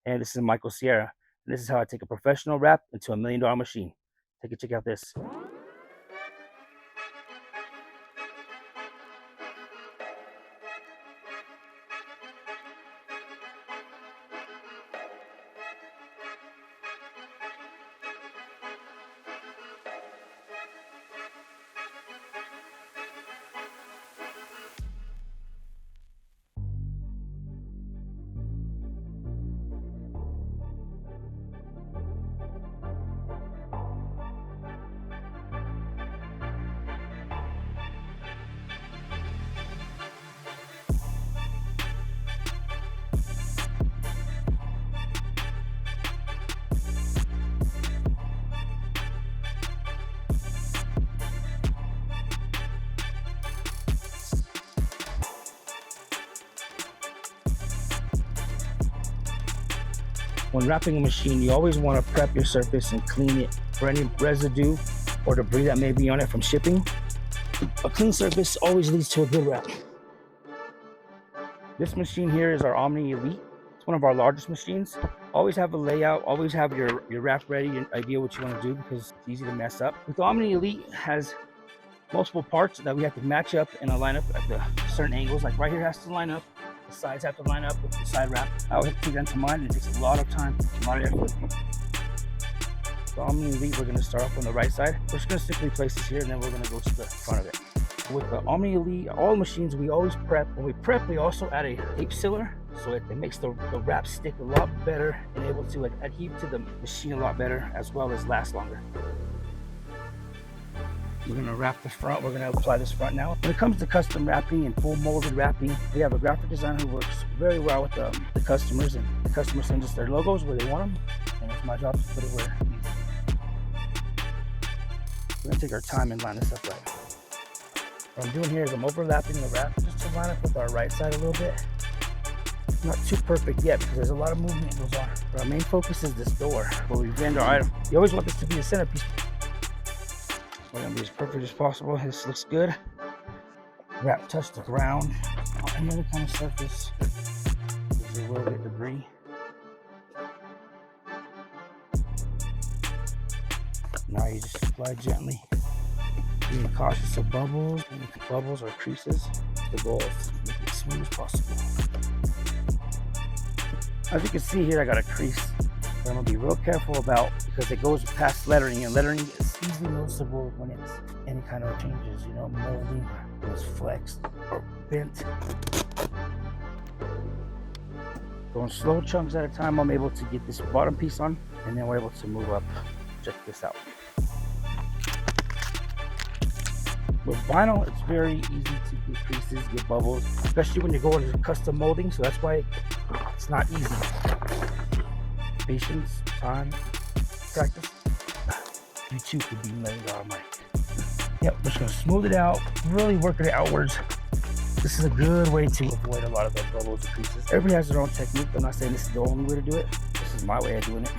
And this is Michael Sierra. And this is how I take a professional wrap into $1 million machine. Check out this. When wrapping a machine, you always want to prep your surface and clean it for any residue or debris that may be on it from shipping. A clean surface always leads to a good wrap. This machine here is our Omni Elite. It's one of our largest machines. Always have a layout, always have your wrap ready and idea what you want to do because it's easy to mess up. With the Omni Elite, it has multiple parts that we have to match up and align up at the certain angles. Like right here has to line up. The sides have to line up with the side wrap. I would take that to mine, and it takes a lot of time, a lot of effort. The Omni Elite, we're going to start off on the right side. We're just going to simply place this here, and then we're going to go to the front of it. With the Omni Elite, all machines, we always prep. When we prep, we also add a tape sealer, so it makes the wrap stick a lot better and able to adhere to the machine a lot better, as well as last longer. We're going to wrap the front. We're going to apply this front now. When it comes to custom wrapping and full molded wrapping, we have a graphic designer who works very well with the customers, and the customer sends us their logos where they want them, and it's my job to put it where it needs. We're going to take our time and line this up right. What I'm doing here is I'm overlapping the wrap just to line up with our right side a little bit. Not too perfect yet because there's a lot of movement that goes on. But our main focus is this door where we vend our item. You always want this to be a centerpiece. We're gonna be as perfect as possible. This looks good. Wrap touch the ground or any other kind of surface. Because you will get debris. Now you just apply gently. Being cautious of bubbles. Any bubbles or creases. The goal is to make it as smooth as possible. As you can see here, I got a crease that I'm gonna be real careful about because it goes past lettering, and lettering is easily noticeable when it's any kind of changes, you know, molding, when it's flexed or bent. Going slow chunks at a time, I'm able to get this bottom piece on, and then we're able to move up. Check this out. With vinyl, it's very easy to get creases, get bubbles, especially when you're going into custom molding, so that's why it's not easy. Patience, time, practice. You too could be $1 million Mike. Yep, we're just gonna smooth it out, really working it outwards. This is a good way to avoid a lot of the bubbles and creases. Everybody has their own technique. I'm not saying this is the only way to do it. This is my way of doing it.